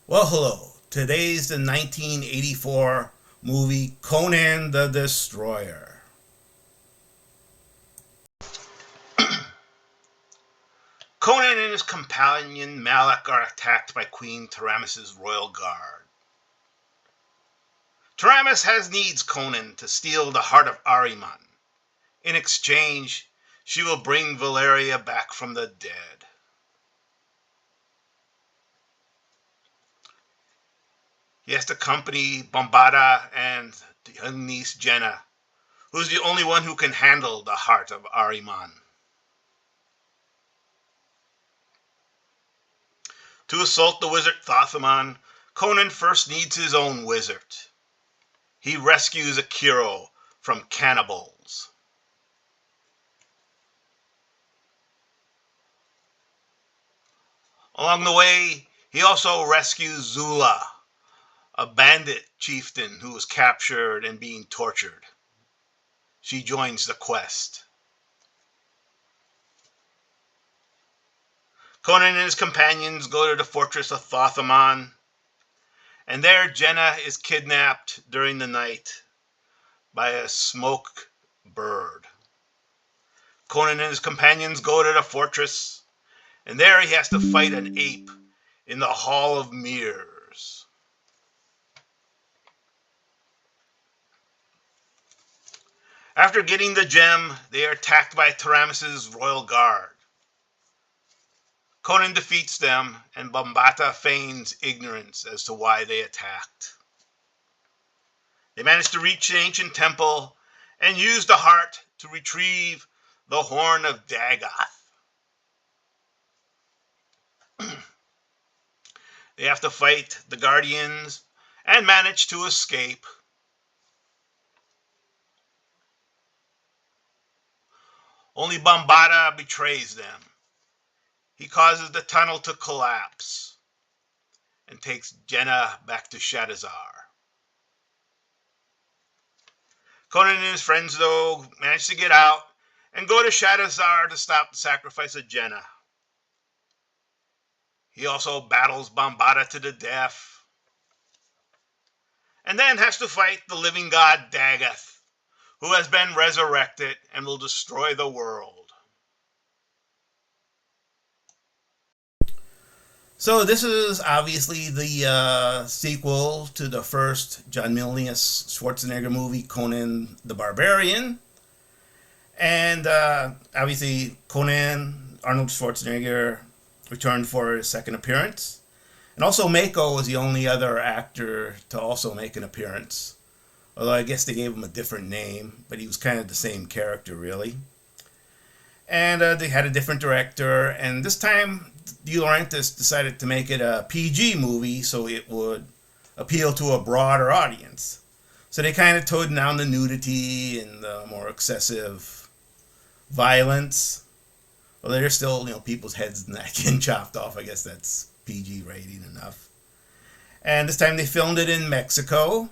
Well, hello. Today's the 1984 movie Conan the Destroyer. Conan and his companion Malak are attacked by Queen Taramis's royal guard. Taramis has needs Conan to steal the heart of Ahriman. In exchange, she will bring Valeria back from the dead. He has to accompany Bombada and the young niece Jenna, who's the only one who can handle the heart of Ahriman. To assault the wizard Thothamon, Conan first needs his own wizard. He rescues Akiro from cannibals. Along the way, he also rescues Zula, a bandit chieftain who was captured and being tortured. She joins the quest. Conan and his companions go to the fortress of Thothamon, and there Jenna is kidnapped during the night by a smoke bird. Conan and his companions go to the fortress, and there he has to fight an ape in the Hall of Mirrors. After getting the gem, they are attacked by Taramis's royal guard. Conan defeats them, and Bombata feigns ignorance as to why they attacked. They manage to reach the ancient temple and use the heart to retrieve the horn of Dagoth. They have to fight the Guardians and manage to escape. Only Bombada betrays them. He causes the tunnel to collapse and takes Jenna back to Shadazar. Conan and his friends, though, manage to get out and go to Shadazar to stop the sacrifice of Jenna. He also battles Bombada to the death, and then has to fight the living god Dagoth, who has been resurrected and will destroy the world. So this is obviously the sequel to the first John Milius Schwarzenegger movie, Conan the Barbarian. And obviously Conan, Arnold Schwarzenegger, returned for his second appearance. And also Mako was the only other actor to also make an appearance. Although I guess they gave him a different name, but he was kind of the same character, really. And they had a different director, and this time De Laurentiis decided to make it a PG movie so it would appeal to a broader audience. So they kind of toned down the nudity and the more excessive violence. Well, there's still, people's heads getting chopped off. I guess that's PG rating enough. And this time they filmed it in Mexico.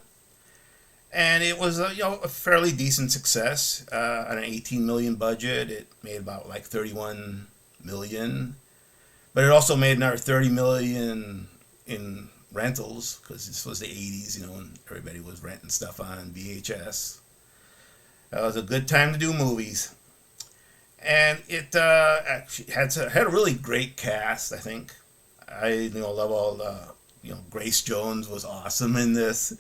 And it was a fairly decent success. On an 18 million budget, it made about like 31 million. But it also made another 30 million in rentals, because this was the 80s, when everybody was renting stuff on VHS. It was a good time to do movies. And it actually had a really great cast, I think. I love all the, Grace Jones was awesome in this.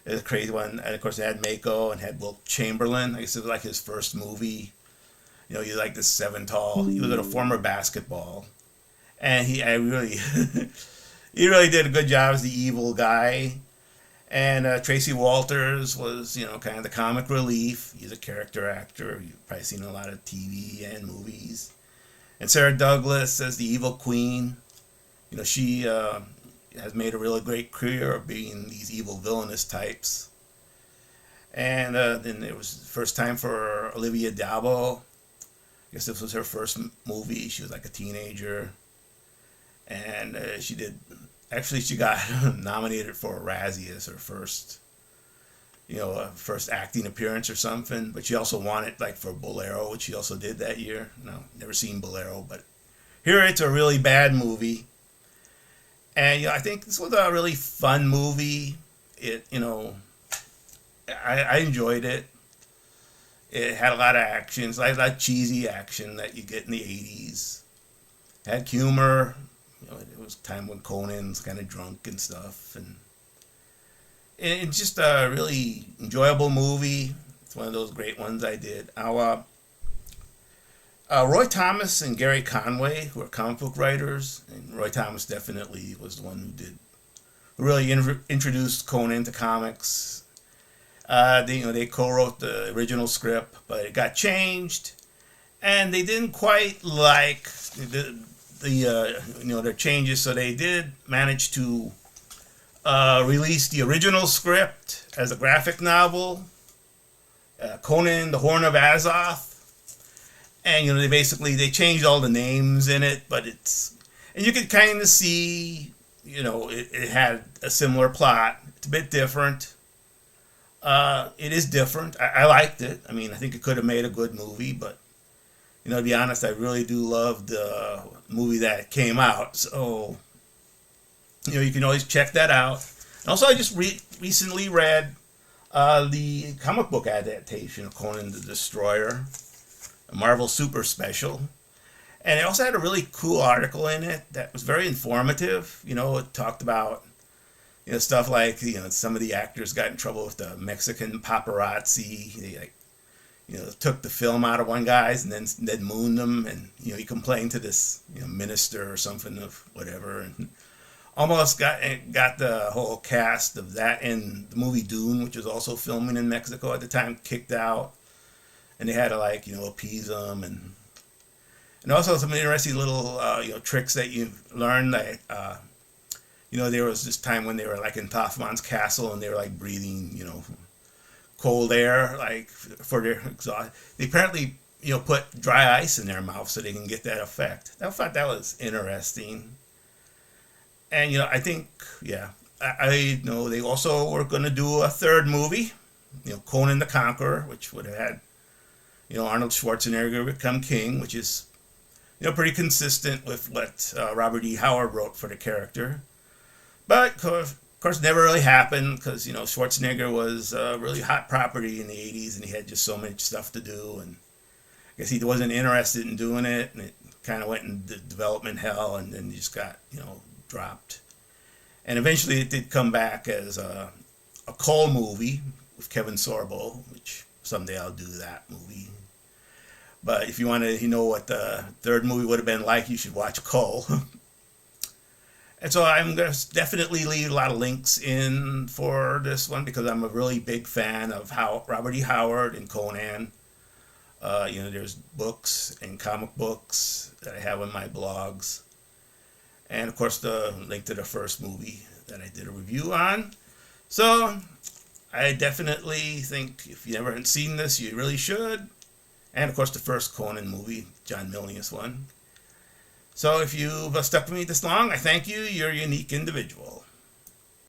It was a crazy one. And of course, it had Mako and had Wilt Chamberlain. I guess it was like his first movie. He was like this 7 tall. He was a former basketball. And he really did a good job as the evil guy. And Tracy Walters was, kind of the comic relief. He's a character actor. You've probably seen a lot of TV and movies. And Sarah Douglas as the evil queen. She has made a really great career of being these evil villainous types. And then it was the first time for Olivia D'Abo. I guess this was her first movie. She was like a teenager. And she got nominated for a Razzie as her first, first acting appearance or something. But she also won it like for Bolero, which she also did that year. No, never seen Bolero, but here it's a really bad movie. And I think this was a really fun movie. It I enjoyed it. It had a lot of action. It's like that cheesy action that you get in the '80s. Had humor. It was a time when Conan's kind of drunk and stuff, and it's just a really enjoyable movie. It's one of those great ones I did. Roy Thomas and Gary Conway, who are comic book writers, and Roy Thomas definitely was the one who really introduced Conan to comics. They co-wrote the original script, but it got changed, and they didn't quite like their changes, so they did manage to release the original script as a graphic novel, Conan the Horn of Azoth. And they changed all the names in it, but and you could kind of see, it had a similar plot. It's a bit different. It is different. I liked it. I mean, I think it could have made a good movie, but to be honest, I really do love the movie that came out. So you can always check that out. And also, I just recently read the comic book adaptation of Conan the Destroyer, a Marvel Super Special. And it also had a really cool article in it that was very informative. It talked about stuff like some of the actors got in trouble with the Mexican paparazzi. They took the film out of one guy's and then mooned them, and he complained to this minister or something of whatever, and almost got the whole cast of that and the movie Dune, which was also filming in Mexico at the time, kicked out. And they had to appease them, and also some interesting little tricks that you learn. Like there was this time when they were in Tothman's castle and they were breathing cold air for their exhaust. They apparently put dry ice in their mouth so they can get that effect. I thought that was interesting. And I think I know they also were going to do a third movie, Conan the Conqueror, which would have had Arnold Schwarzenegger become king, which is, pretty consistent with what Robert E. Howard wrote for the character. But, of course, never really happened because, Schwarzenegger was a really hot property in the 80s and he had just so much stuff to do. And I guess he wasn't interested in doing it, and it kind of went into development hell, and then just got, dropped. And eventually it did come back as a Cole movie with Kevin Sorbo, which someday I'll do that movie. But if you want to know what the third movie would have been like, you should watch Cole. And so I'm going to definitely leave a lot of links in for this one because I'm a really big fan of Robert E. Howard and Conan. There's books and comic books that I have on my blogs. And, of course, the link to the first movie that I did a review on. So I definitely think if you haven't seen this, you really should. And, of course, the first Conan movie, John Milius one. So if you've stuck with me this long, I thank you. You're a unique individual.